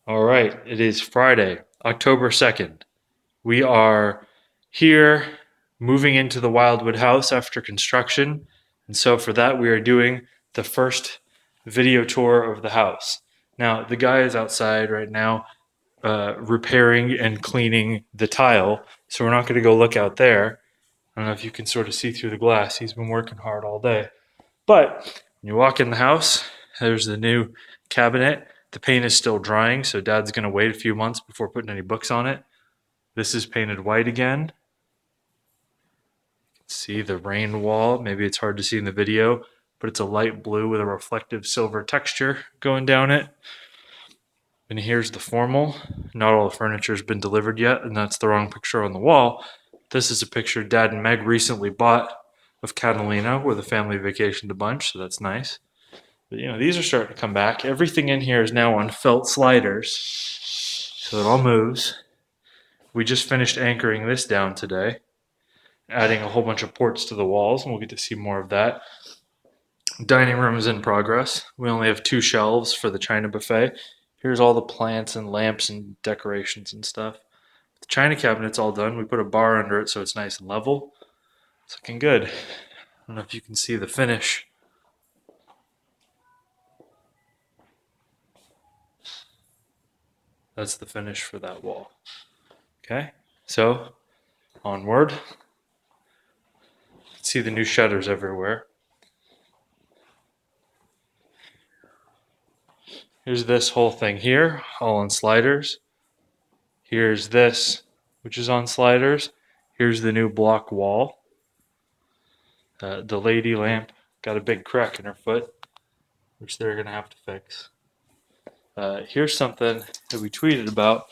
All right, it is Friday, October 2nd. We are here moving into the Wildwood house after construction. And so for that, we are doing the first video tour of the house. Now, the guy is outside right now repairing and cleaning the tile. So we're not going to go look out there. I don't know if you can sort of see through the glass. He's been working hard all day. But when you walk in the house, there's the new cabinet. The paint is still drying, so Dad's going to wait a few months before putting any books on it. This is painted white again. See the rain wall. Maybe it's hard to see in the video, but it's a light blue with a reflective silver texture going down it. And here's the formal. Not all the furniture has been delivered yet, and that's the wrong picture on the wall. This is a picture Dad and Meg recently bought of Catalina, where the family vacationed a bunch, so that's nice. But these are starting to come back. Everything in here is now on felt sliders, so it all moves. We just finished anchoring this down today, adding a whole bunch of ports to the walls, and we'll get to see more of that. Dining room is in progress. We only have 2 shelves for the China buffet. Here's all the plants and lamps and decorations and stuff. The China cabinet's all done. We put a bar under it so it's nice and level. It's looking good. I don't know if you can see the finish. That's the finish for that wall. Okay, so onward. See the new shutters everywhere. Here's this whole thing here, all on sliders. Here's this, which is on sliders. Here's the new block wall. The lady lamp got a big crack in her foot, which they're going to have to fix. Here's something that we tweeted about.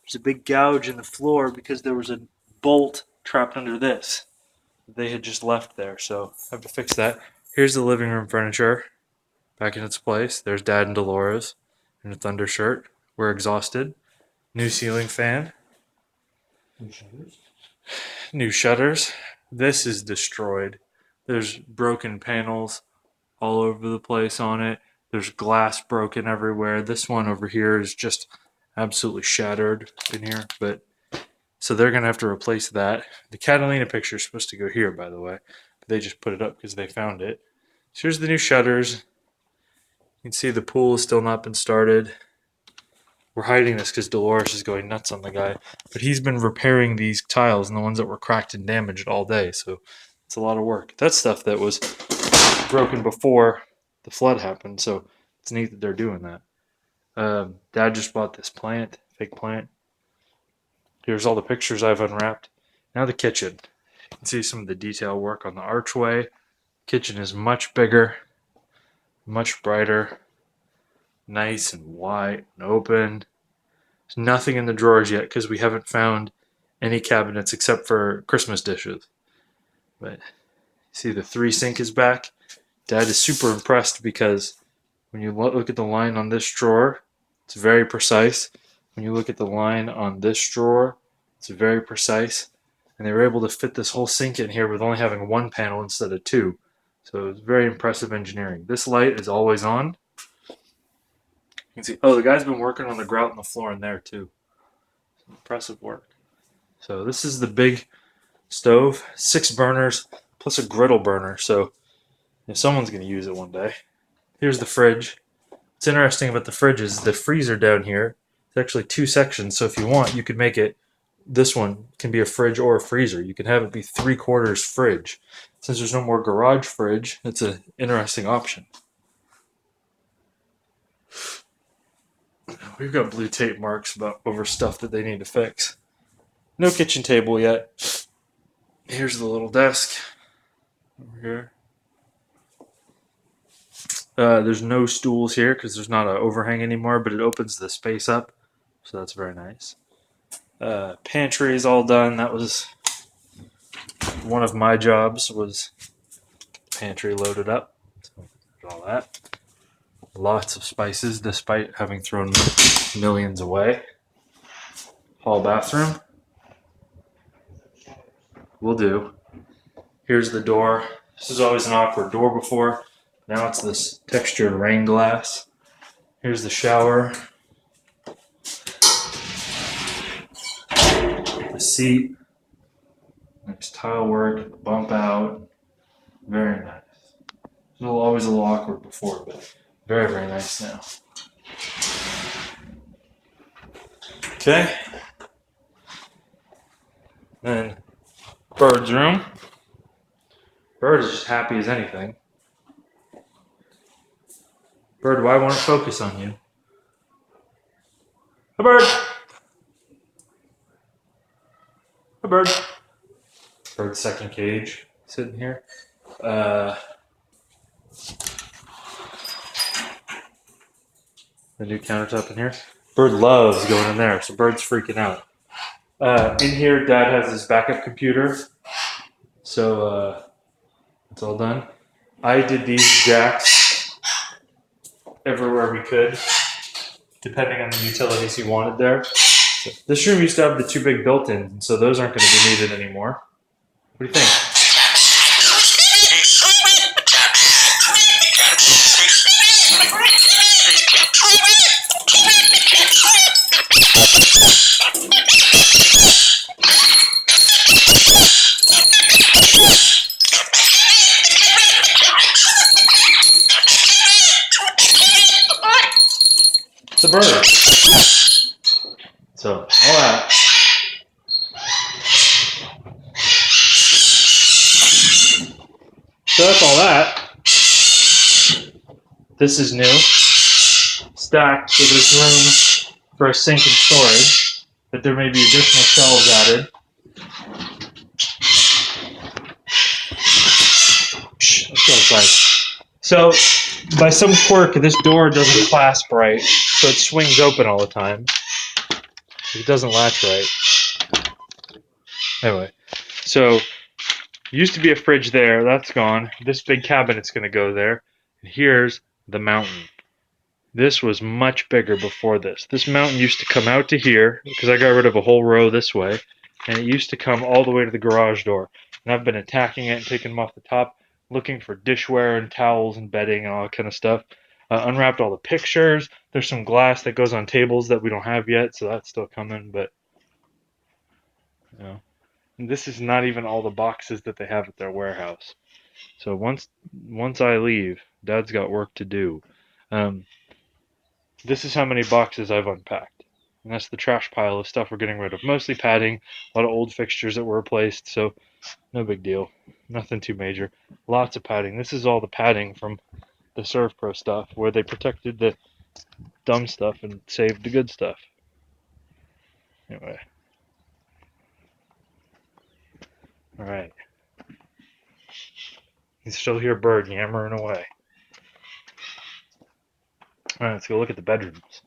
There's a big gouge in the floor because there was a bolt trapped under this. They had just left there, so I have to fix that. Here's the living room furniture back in its place. There's Dad and Dolores in a thunder shirt. We're exhausted. New ceiling fan. New shutters. New shutters. This is destroyed. There's broken panels all over the place on it. There's glass broken everywhere. This one over here is just absolutely shattered in here. But so they're going to have to replace that. The Catalina picture is supposed to go here, by the way. But they just put it up because they found it. So here's the new shutters. You can see the pool has still not been started. We're hiding this because Dolores is going nuts on the guy. But he's been repairing these tiles and the ones that were cracked and damaged all day. So it's a lot of work. That's stuff that was broken before the flood happened. So it's neat that they're doing that. Dad just bought this plant, fake plant. Here's all the pictures I've unwrapped. Now the kitchen. You can see some of the detail work on the archway. Kitchen is much bigger, much brighter, nice and white and open. There's nothing in the drawers yet because we haven't found any cabinets except for Christmas dishes. But see the 3-sink is back. Dad is super impressed because when you look at the line on this drawer, it's very precise. When you look at the line on this drawer, it's very precise. And they were able to fit this whole sink in here with only having 1 panel instead of 2. So it's very impressive engineering. This light is always on. You can see, the guy's been working on the grout on the floor in there too. Impressive work. So this is the big stove, 6 burners, plus a griddle burner. So if someone's going to use it one day. Here's the fridge. What's interesting about the fridge is the freezer down here. It's actually 2 sections, so if you want, you could make it, this one can be a fridge or a freezer. You can have it be 3/4 fridge. Since there's no more garage fridge, it's an interesting option. We've got blue tape marks over stuff that they need to fix. No kitchen table yet. Here's the little desk over here. There's no stools here because there's not an overhang anymore, but it opens the space up, so that's very nice. Pantry is all done. That was one of my jobs, was pantry loaded up. So there's all that. Lots of spices, despite having thrown millions away. Hall bathroom. Will do. Here's the door. This is always an awkward door before. Now it's this textured rain glass. Here's the shower. seat, nice tile work, bump out, very nice. It was always a little awkward before, but very, very nice now. Okay. Then Bird's room. Bird is just happy as anything. Bird, why won't it focus on you? A bird! A bird! Bird's second cage sitting here. The new countertop in here. Bird loves going in there, so Bird's freaking out. In here, Dad has his backup computer, so it's all done. I did these jacks everywhere we could, depending on the utilities he wanted there. So this room used to have the two big built-ins, and so those aren't going to be needed anymore. What do you think? It's a bird. So, all that. So that's all that. This is new. Stacked, so there's room for a sink and storage, but there may be additional shelves added. Let's go inside. So, by some quirk, this door doesn't clasp right, so it swings open all the time. It doesn't latch right. Anyway, so used to be a fridge there. That's gone. This big cabinet's going to go there. And here's the mountain. This was much bigger before this. This mountain used to come out to here because I got rid of a whole row this way, and it used to come all the way to the garage door. And I've been attacking it and taking them off the top, looking for dishware and towels and bedding and all that kind of stuff. Unwrapped all the pictures. There's some glass that goes on tables that we don't have yet, so that's still coming. But you know, and this is not even all the boxes that they have at their warehouse. So once I leave, Dad's got work to do. This is how many boxes I've unpacked. And that's the trash pile of stuff we're getting rid of. Mostly padding, a lot of old fixtures that were replaced, so no big deal. Nothing too major. Lots of padding. This is all the padding from the ServPro stuff, where they protected the dumb stuff and saved the good stuff. Anyway. Alright. You still hear Bird yammering away. Alright, let's go look at the bedrooms.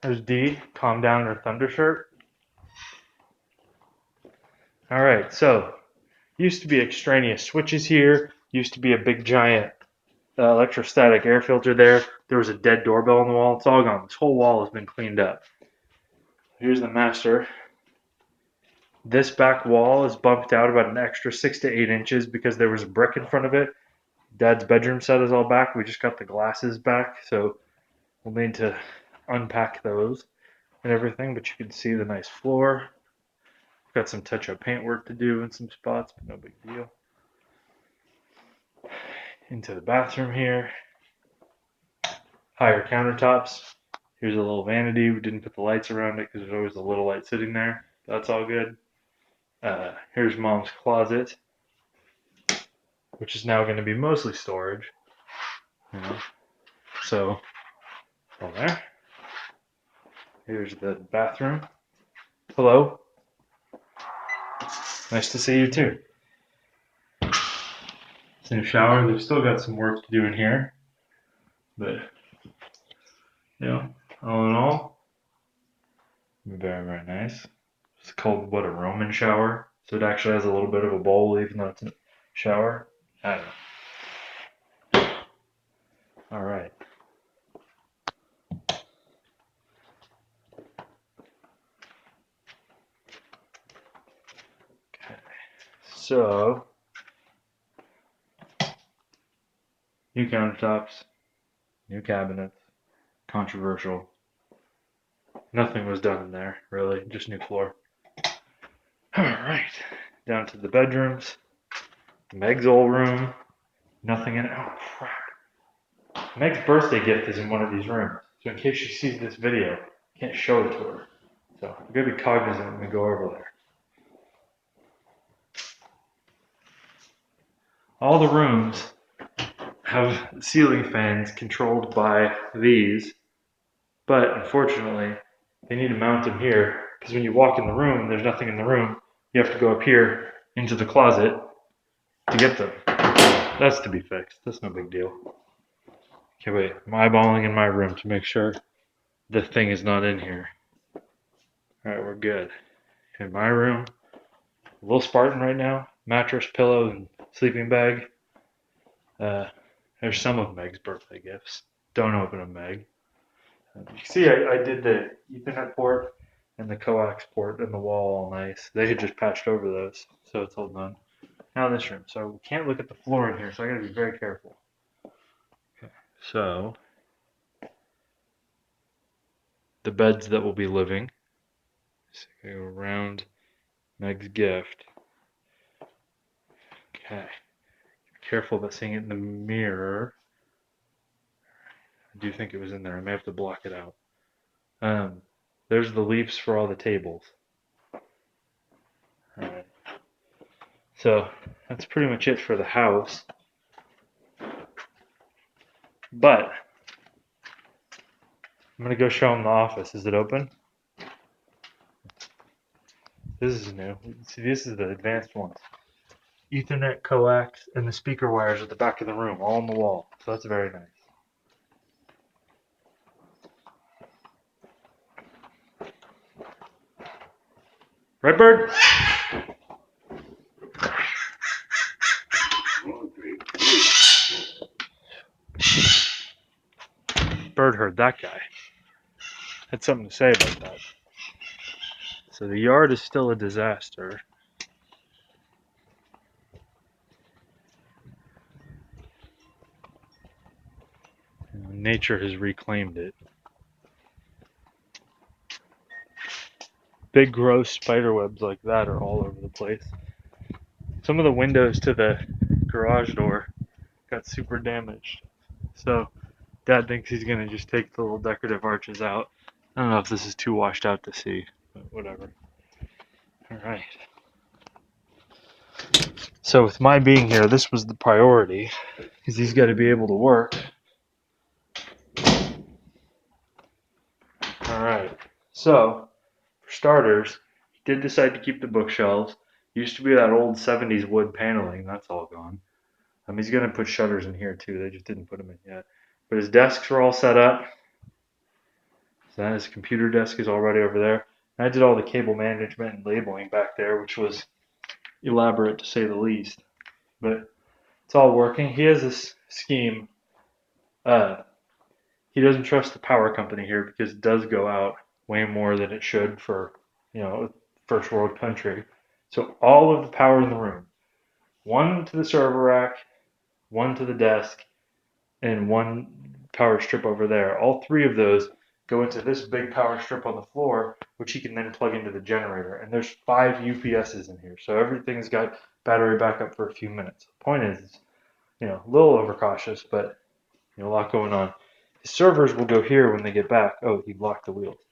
There's D, calm down her thunder shirt. Alright, so used to be extraneous switches here, used to be a big giant electrostatic air filter there. There was a dead doorbell on the wall. It's all gone. This whole wall has been cleaned up. Here's the master. This back wall is bumped out about an extra 6 to 8 inches because there was a brick in front of it. Dad's bedroom set is all back. We just got the glasses back, so we'll need to unpack those and everything, but you can see the nice floor. Got some touch-up paint work to do in some spots, but no big deal. Into the bathroom here. Higher countertops. Here's a little vanity. We didn't put the lights around it because there's always a little light sitting there. That's all good. Here's Mom's closet, which is now going to be mostly storage. You know, so all there. Here's the bathroom. Hello. Nice to see you too. It's in a shower. They've still got some work to do in here, but you know, all in all, very, very nice. It's called what, a Roman shower, so it actually has a little bit of a bowl, even though it's a shower. I don't know. All right. Okay. So, new countertops, new cabinets, controversial. Nothing was done in there, really, just new floor. Alright, down to the bedrooms. Meg's old room, nothing in it. Oh, crap. Meg's birthday gift is in one of these rooms. So in case she sees this video, I can't show it to her. So I'm going to be cognizant when we go over there. All the rooms have ceiling fans controlled by these, but unfortunately, they need to mount them here because when you walk in the room, there's nothing in the room. You have to go up here into the closet to get them. That's to be fixed. That's no big deal. Okay, wait. I'm eyeballing in my room to make sure the thing is not in here. Alright, we're good. In my room, a little Spartan right now. Mattress, pillow, and sleeping bag. There's some of Meg's birthday gifts. Don't open them, Meg. You can see I did the Ethernet port and the coax port in the wall all nice. They had just patched over those, so it's holding on. Now this room. So we can't look at the floor in here, so I gotta be very careful. Okay. So the beds that will be living. So I go around Meg's gift. Okay. Be careful about seeing it in the mirror. I do think it was in there. I may have to block it out. There's the leaves for all the tables. Alright. So that's pretty much it for the house. But I'm gonna go show them the office. Is it open? This is new. See, this is the advanced ones. Ethernet, coax, and the speaker wires at the back of the room, all on the wall. So that's very nice. Right, Bird? Bird heard that guy. Had something to say about that. So the yard is still a disaster. Nature has reclaimed it. Big gross spider webs like that are all over the place. Some of the windows to the garage door got super damaged. So Dad thinks he's gonna just take the little decorative arches out. I don't know if this is too washed out to see, but whatever. Alright. So with my being here, this was the priority, because he's got to be able to work. Alright. So, for starters, he did decide to keep the bookshelves. Used to be that old 70s wood paneling, that's all gone. He's going to put shutters in here too, they just didn't put them in yet. But his desks are all set up. So his computer desk is already over there. And I did all the cable management and labeling back there, which was elaborate to say the least. But it's all working. He has this scheme. He doesn't trust the power company here because it does go out way more than it should for, a first world country. So all of the power in the room, one to the server rack, one to the desk, and one power strip over there. All three of those go into this big power strip on the floor, which he can then plug into the generator. And there's 5 UPSs in here, so everything's got battery backup for a few minutes. The point is, a little overcautious, but a lot going on. His servers will go here when they get back. Oh, he blocked the wheels.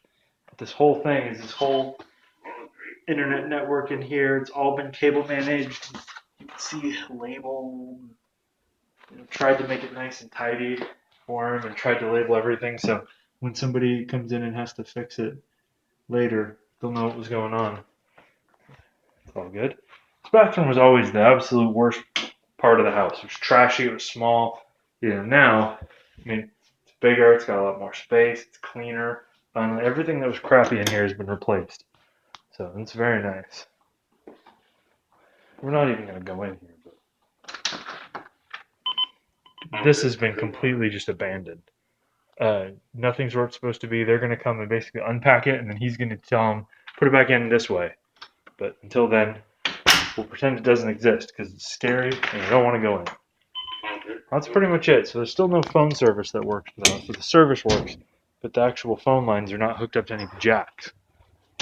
But this whole thing is this whole internet network in here. It's all been cable managed. You can see labeled. Tried to make it nice and tidy for him and tried to label everything so when somebody comes in and has to fix it later, they'll know what was going on. It's all good. This bathroom was always the absolute worst part of the house. It was trashy. It was small. Now, it's bigger. It's got a lot more space. It's cleaner. Finally, everything that was crappy in here has been replaced. So it's very nice. We're not even going to go in here, but this has been completely just abandoned. Nothing's where it's supposed to be. They're going to come and basically unpack it, and then he's going to tell them, put it back in this way. But until then, we'll pretend it doesn't exist because it's scary and you don't want to go in. That's pretty much it. So there's still no phone service that works though. So the service works, but the actual phone lines are not hooked up to any jacks.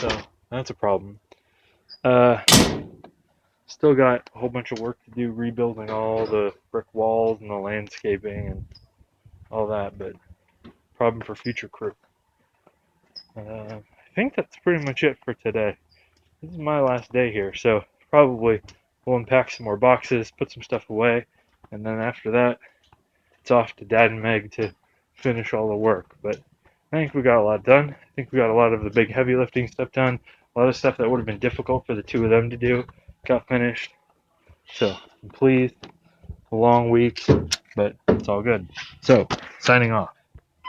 So that's a problem. Uh, Still got a whole bunch of work to do rebuilding all the brick walls and the landscaping and all that, but problem for future crew. I think that's pretty much it for today. This is my last day here, so probably we'll unpack some more boxes, put some stuff away, and then after that, it's off to Dad and Meg to finish all the work. But I think we got a lot done. I think we got a lot of the big heavy lifting stuff done. A lot of stuff that would have been difficult for the two of them to do got finished. So I'm pleased. A long week, but it's all good. So, signing off.